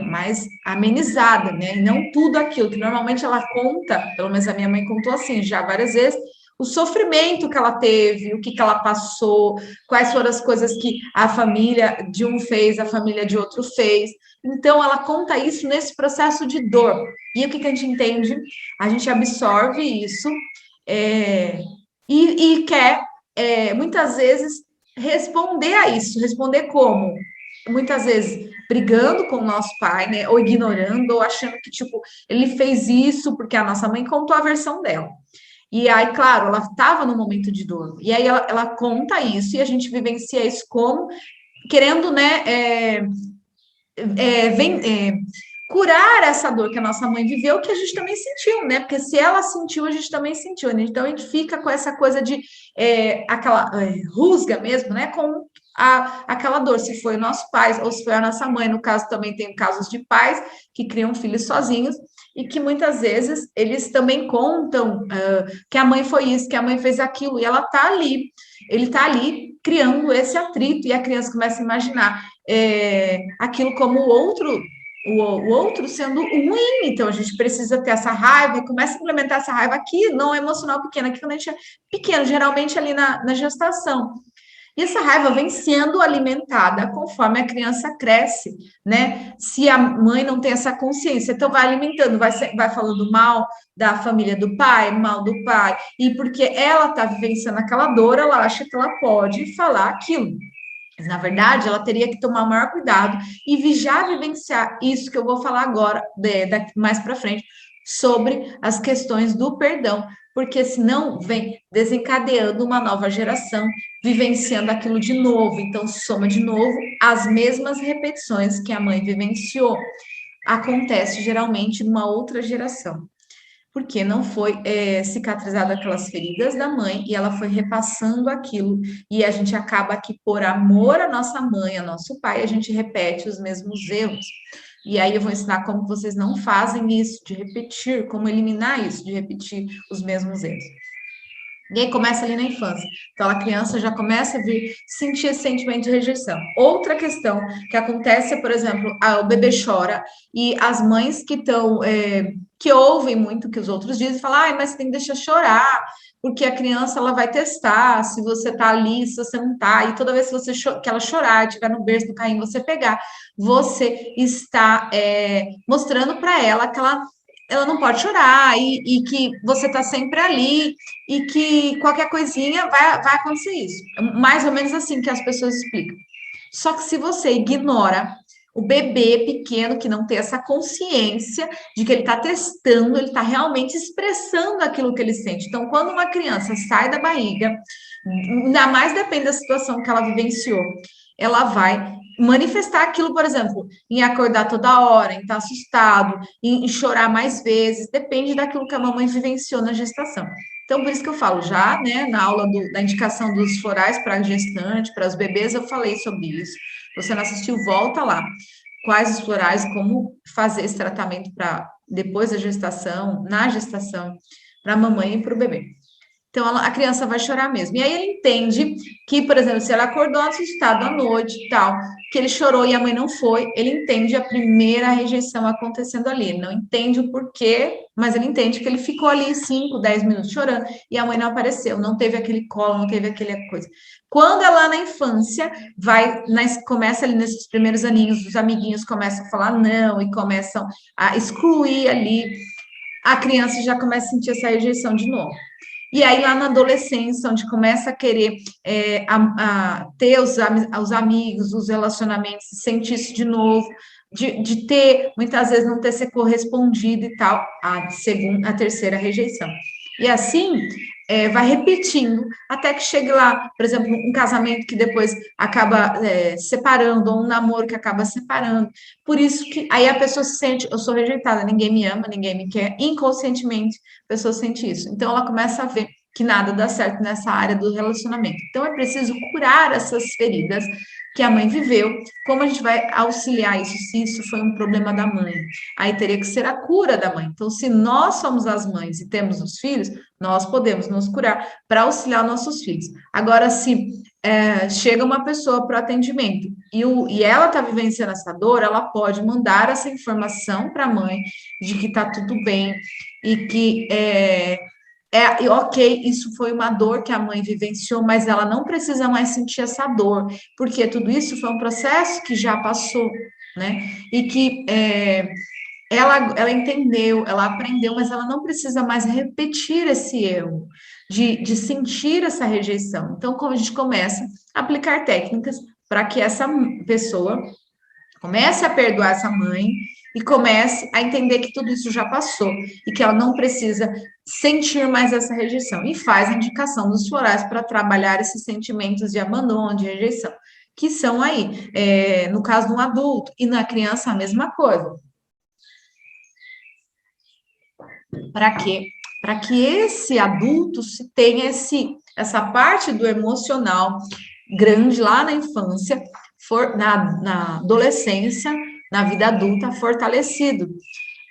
mais amenizada, né? E não tudo aquilo que normalmente ela conta, pelo menos a minha mãe contou assim já várias vezes, o sofrimento que ela teve, o que ela passou, quais foram as coisas que a família de um fez, a família de outro fez. Então, ela conta isso nesse processo de dor. E o que a gente entende? A gente absorve isso e quer, muitas vezes, responder a isso. Responder como? Muitas vezes brigando com o nosso pai, né? Ou ignorando, ou achando que, tipo, ele fez isso porque a nossa mãe contou a versão dela. E aí, claro, ela estava no momento de dor. E aí ela conta isso e a gente vivencia isso como querendo, né, curar essa dor que a nossa mãe viveu, que a gente também sentiu, né? Porque se ela sentiu, a gente também sentiu, né? Então a gente fica com essa coisa de aquela rusga mesmo, né? Com aquela dor, se foi o nosso pai ou se foi a nossa mãe. No caso, também tem casos de pais que criam filhos sozinhos e que muitas vezes eles também contam que a mãe foi isso, que a mãe fez aquilo, e ela tá ali, ele tá ali criando esse atrito, e a criança começa a imaginar aquilo como o outro sendo ruim, então a gente precisa ter essa raiva e começa a implementar essa raiva aqui, não emocional pequena, aqui quando a gente é pequeno, geralmente ali na gestação. E essa raiva vem sendo alimentada conforme a criança cresce, né? Se a mãe não tem essa consciência, então vai alimentando, vai falando mal da família do pai, mal do pai, e porque ela está vivenciando aquela dor, ela acha que ela pode falar aquilo. Mas, na verdade, ela teria que tomar o maior cuidado e já vivenciar isso que eu vou falar agora, mais para frente, sobre as questões do perdão, porque senão vem desencadeando uma nova geração, vivenciando aquilo de novo. Então, soma de novo as mesmas repetições que a mãe vivenciou. Acontece geralmente numa outra geração porque não foi cicatrizado aquelas feridas da mãe e ela foi repassando aquilo. E a gente acaba que, por amor à nossa mãe, ao nosso pai, a gente repete os mesmos erros. E aí eu vou ensinar como vocês não fazem isso, de repetir, como eliminar isso, de repetir os mesmos erros. E aí começa ali na infância. Então, a criança já começa a vir sentir esse sentimento de rejeição. Outra questão que acontece é, por exemplo, o bebê chora e as mães que estão, que ouvem muito o que os outros dizem, falam, ai, mas você tem que deixar chorar, porque a criança ela vai testar se você tá ali, se você não tá, e toda vez que você que ela chorar, estiver no berço do carrinho, você pegar, você está mostrando para ela que ela não pode chorar e que você está sempre ali e que qualquer coisinha vai acontecer isso. Mais ou menos assim que as pessoas explicam. Só que se você ignora o bebê pequeno que não tem essa consciência de que ele está testando, ele está realmente expressando aquilo que ele sente. Então, quando uma criança sai da barriga, ainda mais depende da situação que ela vivenciou, ela vai manifestar aquilo, por exemplo, em acordar toda hora, em estar assustado, em chorar mais vezes, depende daquilo que a mamãe vivenciou na gestação. Então, por isso que eu falo, já, né, na aula da indicação dos florais para gestante, para os bebês, eu falei sobre isso. Se você não assistiu, volta lá. Quais os florais, como fazer esse tratamento para depois da gestação, na gestação, para a mamãe e para o bebê. Então, a criança vai chorar mesmo. E aí ele entende que, por exemplo, se ela acordou assustado à noite e tal, que ele chorou e a mãe não foi, ele entende a primeira rejeição acontecendo ali. Ele não entende o porquê, mas ele entende que ele ficou ali 5, 10 minutos chorando e a mãe não apareceu, não teve aquele colo, não teve aquela coisa. Quando ela na infância começa ali nesses primeiros aninhos, os amiguinhos começam a falar não e começam a excluir ali, a criança já começa a sentir essa rejeição de novo. E aí, lá na adolescência, onde começa a querer ter os amigos, os relacionamentos, sentir isso de novo, de ter, muitas vezes, não ter ser correspondido e tal, a terceira rejeição. E assim, vai repetindo, até que chegue lá, por exemplo, um casamento que depois acaba separando, ou um namoro que acaba separando. Por isso que aí a pessoa se sente, eu sou rejeitada, ninguém me ama, ninguém me quer, inconscientemente a pessoa sente isso. Então ela começa a ver que nada dá certo nessa área do relacionamento. Então é preciso curar essas feridas que a mãe viveu. Como a gente vai auxiliar isso se isso foi um problema da mãe? Aí teria que ser a cura da mãe. Então, se nós somos as mães e temos os filhos, nós podemos nos curar para auxiliar nossos filhos. Agora, se chega uma pessoa para o atendimento e ela está vivenciando essa dor, ela pode mandar essa informação para a mãe de que está tudo bem e que ok, isso foi uma dor que a mãe vivenciou, mas ela não precisa mais sentir essa dor, porque tudo isso foi um processo que já passou, né? E que ela entendeu, ela aprendeu, mas ela não precisa mais repetir esse erro, de sentir essa rejeição. Então, como a gente começa a aplicar técnicas para que essa pessoa comece a perdoar essa mãe e comece a entender que tudo isso já passou e que ela não precisa sentir mais essa rejeição. E faz a indicação dos florais para trabalhar esses sentimentos de abandono, de rejeição, que são aí, no caso de um adulto, e na criança a mesma coisa. Para quê? Para que esse adulto tenha essa parte do emocional grande lá na infância, na adolescência, na vida adulta, fortalecido,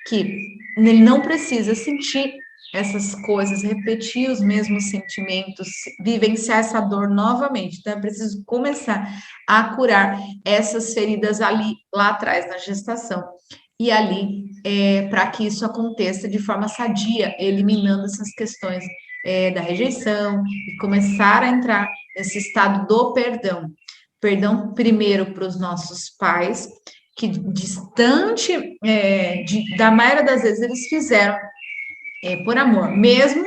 que ele não precisa sentir essas coisas, repetir os mesmos sentimentos, vivenciar essa dor novamente. Então, é preciso começar a curar essas feridas ali, lá atrás, na gestação. E ali, para que isso aconteça de forma sadia, eliminando essas questões da rejeição e começar a entrar nesse estado do perdão. Perdão primeiro para os nossos pais, que distante da maioria das vezes eles fizeram por amor, mesmo,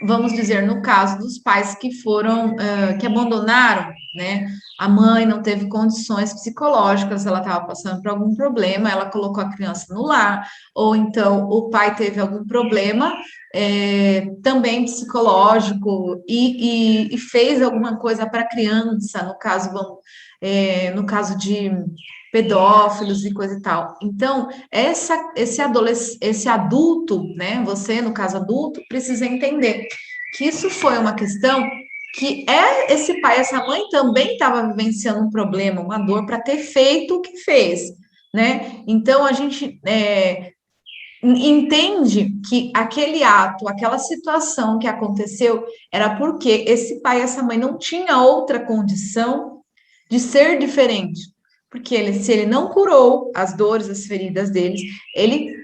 vamos dizer, no caso dos pais que foram, que abandonaram, né? A mãe não teve condições psicológicas, ela estava passando por algum problema, ela colocou a criança no lar, ou então o pai teve algum problema também psicológico e fez alguma coisa para a criança, no caso, no caso de pedófilos e coisa e tal. Então, esse adulto, né? Você, no caso adulto, precisa entender que isso foi uma questão que esse pai, essa mãe também estava vivenciando um problema, uma dor para ter feito o que fez, né? Então a gente entende que aquele ato, aquela situação que aconteceu era porque esse pai e essa mãe não tinha outra condição de ser diferente. Porque se ele não curou as dores, as feridas deles, ele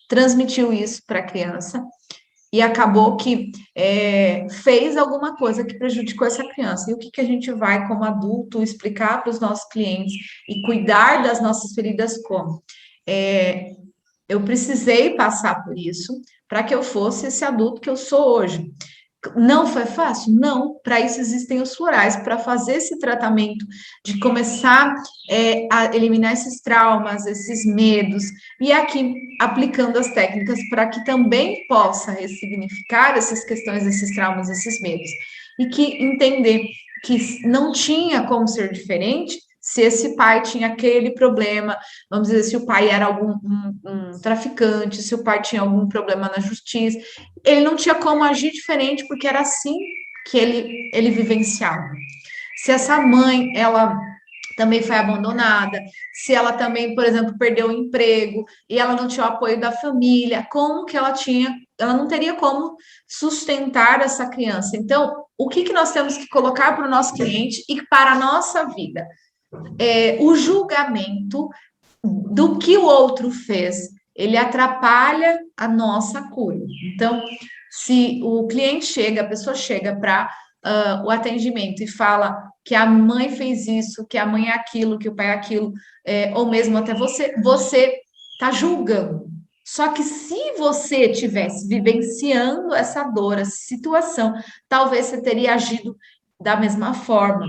transmitiu isso para a criança e acabou que fez alguma coisa que prejudicou essa criança. E o que a gente vai, como adulto, explicar para os nossos clientes e cuidar das nossas feridas como? Eu precisei passar por isso para que eu fosse esse adulto que eu sou hoje. Não foi fácil? Não. Para isso existem os florais, para fazer esse tratamento, de começar a eliminar esses traumas, esses medos, e aqui aplicando as técnicas para que também possa ressignificar essas questões, esses traumas, esses medos. E que entender que não tinha como ser diferente se esse pai tinha aquele problema, vamos dizer, se o pai era um traficante, se o pai tinha algum problema na justiça, ele não tinha como agir diferente, porque era assim que ele vivenciava. Se essa mãe, ela também foi abandonada, se ela também, por exemplo, perdeu o emprego e ela não tinha o apoio da família, como que ela não teria como sustentar essa criança. Então, o que nós temos que colocar para o nosso cliente e para a nossa vida? O julgamento do que o outro fez, ele atrapalha a nossa cura. Então, se o cliente chega, a pessoa chega para o atendimento e fala que a mãe fez isso, que a mãe é aquilo, que o pai é aquilo, ou mesmo até você está julgando. Só que se você tivesse vivenciando essa dor, essa situação, talvez você teria agido da mesma forma.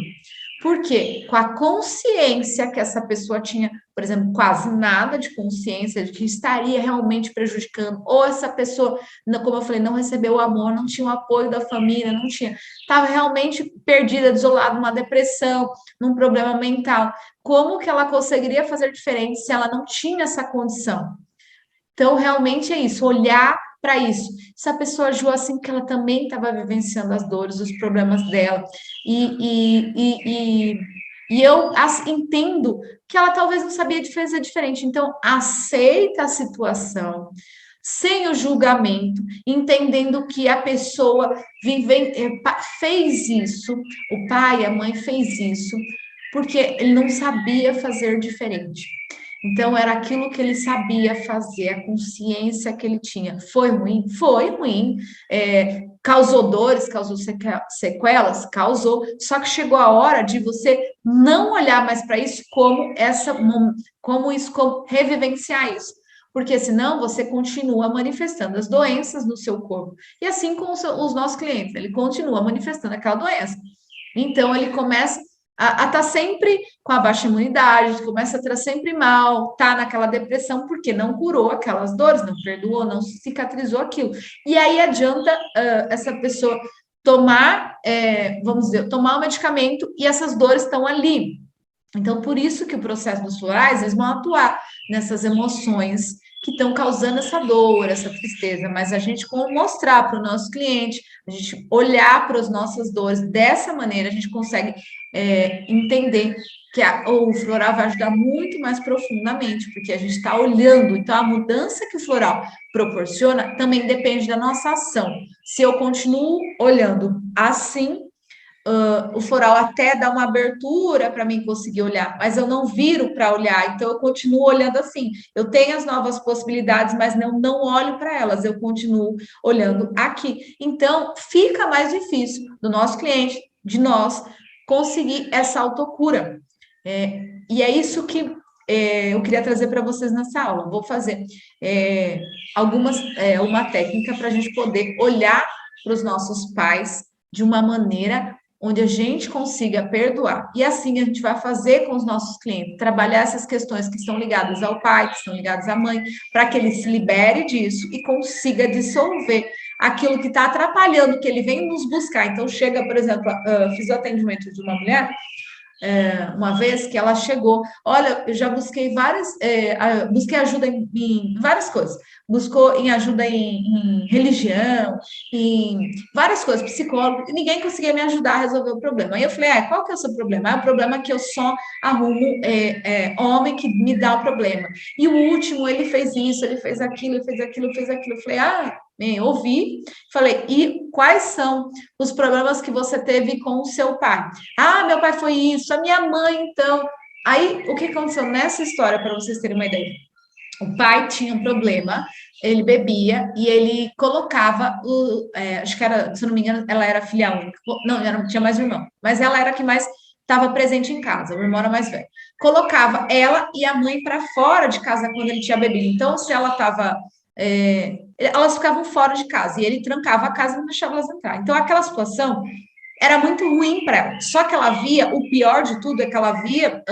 Por quê? Com a consciência que essa pessoa tinha, por exemplo, quase nada de consciência de que estaria realmente prejudicando, ou essa pessoa, como eu falei, não recebeu o amor, não tinha o apoio da família, não tinha, estava realmente perdida, desolada, numa depressão, num problema mental. Como que ela conseguiria fazer diferente se ela não tinha essa condição? Então, realmente é isso, olhar para isso. Se a pessoa agiu assim, que ela também estava vivenciando as dores, os problemas dela, e eu entendo que ela talvez não sabia fazer diferente. Então, aceita a situação, sem o julgamento, entendendo que a pessoa fez isso, o pai, a mãe fez isso, porque ele não sabia fazer diferente. Então, era aquilo que ele sabia fazer, a consciência que ele tinha. Foi ruim? Foi ruim. Causou dores, causou sequelas? Causou. Só que chegou a hora de você não olhar mais para isso como revivenciar isso. Porque senão você continua manifestando as doenças no seu corpo. E assim com os nossos clientes, ele continua manifestando aquela doença. Então, ele começa a estar sempre com a baixa imunidade, começa a estar sempre mal, tá naquela depressão, porque não curou aquelas dores, não perdoou, não cicatrizou aquilo. E aí adianta essa pessoa tomar, vamos dizer, tomar o medicamento e essas dores estão ali. Então, por isso que o processo dos florais, eles vão atuar nessas emoções que estão causando essa dor, essa tristeza, mas a gente mostrar para o nosso cliente, a gente olhar para as nossas dores dessa maneira, a gente consegue entender que o floral vai ajudar muito mais profundamente, porque a gente está olhando, então a mudança que o floral proporciona também depende da nossa ação. Se eu continuo olhando assim, o floral até dá uma abertura para mim conseguir olhar, mas eu não viro para olhar, então eu continuo olhando assim. Eu tenho as novas possibilidades, mas não olho para elas, eu continuo olhando aqui. Então, fica mais difícil do nosso cliente, de nós, conseguir essa autocura. E é isso que eu queria trazer para vocês nessa aula. Vou fazer uma técnica para a gente poder olhar para os nossos pais de uma maneira onde a gente consiga perdoar. E assim a gente vai fazer com os nossos clientes, trabalhar essas questões que estão ligadas ao pai, que estão ligadas à mãe, para que ele se libere disso e consiga dissolver aquilo que está atrapalhando, que ele vem nos buscar. Então, chega, por exemplo, fiz o atendimento de uma mulher uma vez que ela chegou, olha, eu já busquei busquei ajuda em várias coisas, buscou em ajuda em religião, em várias coisas, psicólogo, e ninguém conseguia me ajudar a resolver o problema. Aí eu falei, qual que é o seu problema? O problema é que eu só arrumo homem que me dá o problema. E o último, ele fez isso, ele fez aquilo, ele fez aquilo, fez aquilo. Eu falei, ouvi, falei, e quais são os problemas que você teve com o seu pai? Meu pai foi isso, a minha mãe, então. Aí, o que aconteceu nessa história, para vocês terem uma ideia? O pai tinha um problema, ele bebia e ele colocava acho que era, se eu não me engano, ela era filha única. Não, tinha mais um irmão, mas ela era a que mais estava presente em casa, o irmão era mais velho. Colocava ela e a mãe para fora de casa quando ele tinha bebido. Então, se ela estava elas ficavam fora de casa e ele trancava a casa e não deixava elas entrar. Então, aquela situação era muito ruim para ela. Só que ela via, o pior de tudo é que ela via,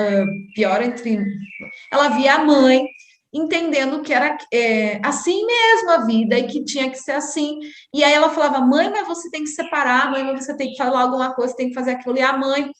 ela via a mãe entendendo que era assim mesmo a vida e que tinha que ser assim. E aí ela falava, mãe, mas você tem que separar, mãe, mas você tem que falar alguma coisa, tem que fazer aquilo. E a mãe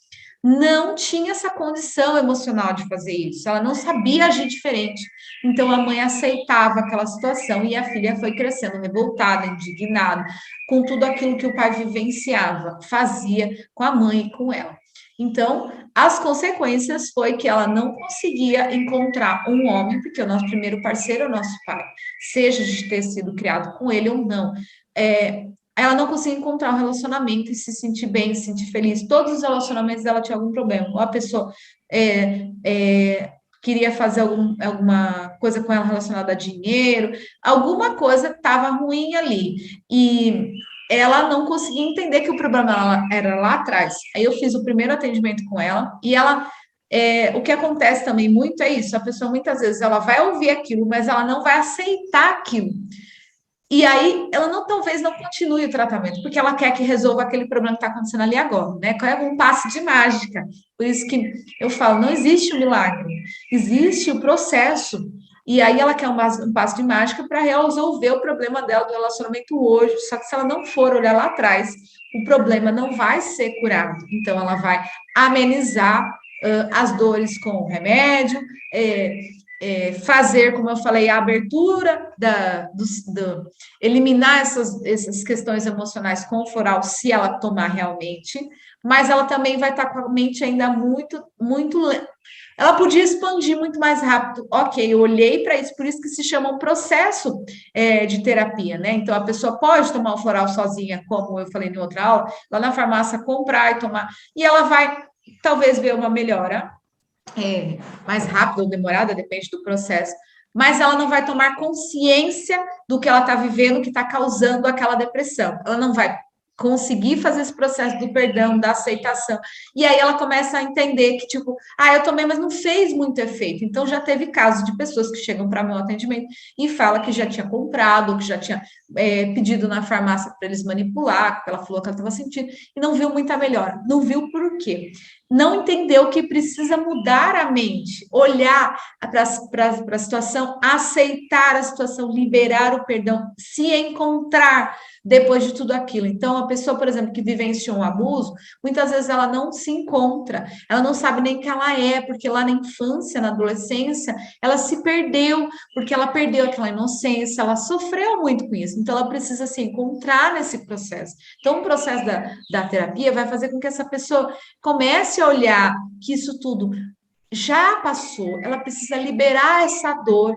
não tinha essa condição emocional de fazer isso, ela não sabia agir diferente. Então a mãe aceitava aquela situação e a filha foi crescendo revoltada, indignada com tudo aquilo que o pai vivenciava, fazia com a mãe e com ela. Então, as consequências foi que ela não conseguia encontrar um homem, porque o nosso primeiro parceiro é o nosso pai, seja de ter sido criado com ele ou não. Ela não conseguia encontrar um relacionamento e se sentir bem, se sentir feliz. Todos os relacionamentos dela tinham algum problema. Ou a pessoa queria fazer alguma coisa com ela relacionada a dinheiro, alguma coisa estava ruim ali. E ela não conseguia entender que o problema era lá atrás. Aí eu fiz o primeiro atendimento com ela e ela o que acontece também muito é isso, a pessoa muitas vezes ela vai ouvir aquilo, mas ela não vai aceitar aquilo. E aí, ela talvez não continue o tratamento, porque ela quer que resolva aquele problema que está acontecendo ali agora, né? Qual é um passe de mágica? Por isso que eu falo, não existe o milagre, existe o processo. E aí ela quer um passe de mágica para resolver o problema dela do relacionamento hoje. Só que se ela não for olhar lá atrás, o problema não vai ser curado. Então, ela vai amenizar as dores com o remédio, fazer, como eu falei, a abertura eliminar essas questões emocionais com o floral, se ela tomar realmente, mas ela também vai estar com a mente ainda muito. Ela podia expandir muito mais rápido. Ok, eu olhei para isso, por isso que se chama um processo de terapia, né? Então a pessoa pode tomar o floral sozinha, como eu falei em outra aula, lá na farmácia comprar e tomar, e ela vai talvez ver uma melhora mais rápida ou demorada, depende do processo, mas ela não vai tomar consciência do que ela está vivendo, que está causando aquela depressão. Ela não vai conseguir fazer esse processo do perdão, da aceitação. E aí ela começa a entender que, tipo, eu tomei, mas não fez muito efeito. Então já teve casos de pessoas que chegam para meu atendimento e fala que já tinha comprado, que já tinha pedido na farmácia para eles manipular, porque ela falou que ela estava sentindo, e não viu muita melhora. Não viu por quê? Não entendeu que precisa mudar a mente, olhar para a situação, aceitar a situação, liberar o perdão, se encontrar depois de tudo aquilo. Então, a pessoa, por exemplo, que vivenciou um abuso, muitas vezes ela não se encontra, ela não sabe nem quem ela é, porque lá na infância, na adolescência, ela se perdeu, porque ela perdeu aquela inocência, ela sofreu muito com isso. Então, ela precisa se encontrar nesse processo. Então, o processo da terapia vai fazer com que essa pessoa comece a olhar que isso tudo já passou, ela precisa liberar essa dor,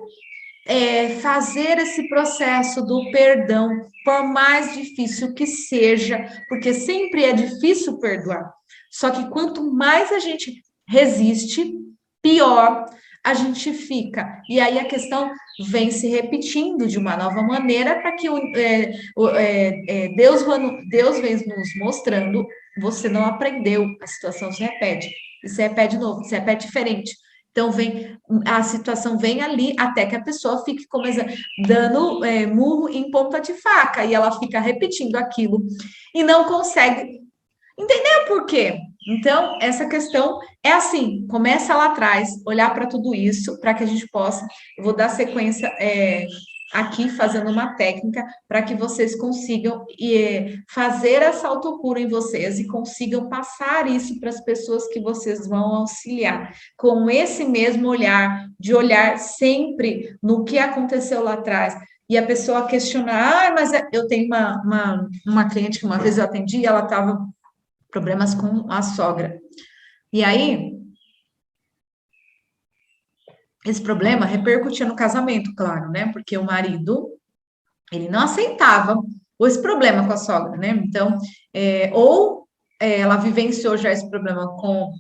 fazer esse processo do perdão, por mais difícil que seja, porque sempre é difícil perdoar. Só que quanto mais a gente resiste, pior a gente fica. E aí a questão vem se repetindo de uma nova maneira para que Deus vem nos mostrando, você não aprendeu, a situação se repete. E se repete de novo, se repete diferente. Então, a situação vem ali até que a pessoa fique dando murro em ponta de faca, e ela fica repetindo aquilo e não consegue entender por quê. Então, essa questão é assim: começa lá atrás, olhar para tudo isso, para que a gente possa. Eu vou dar sequência aqui, fazendo uma técnica, para que vocês consigam fazer essa autocura em vocês e consigam passar isso para as pessoas que vocês vão auxiliar, com esse mesmo olhar, de olhar sempre no que aconteceu lá atrás. E a pessoa questionar, mas eu tenho uma cliente que uma vez eu atendi, ela estava problemas com a sogra. E aí, esse problema repercutia no casamento, claro, né? Porque o marido, ele não aceitava esse problema com a sogra, né? Então, ela vivenciou já esse problema com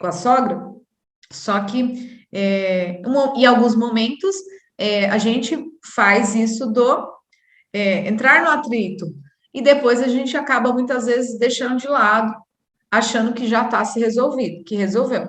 a sogra, só que em alguns momentos a gente faz isso entrar no atrito, e depois a gente acaba muitas vezes deixando de lado, achando que já está se resolvido, que resolveu.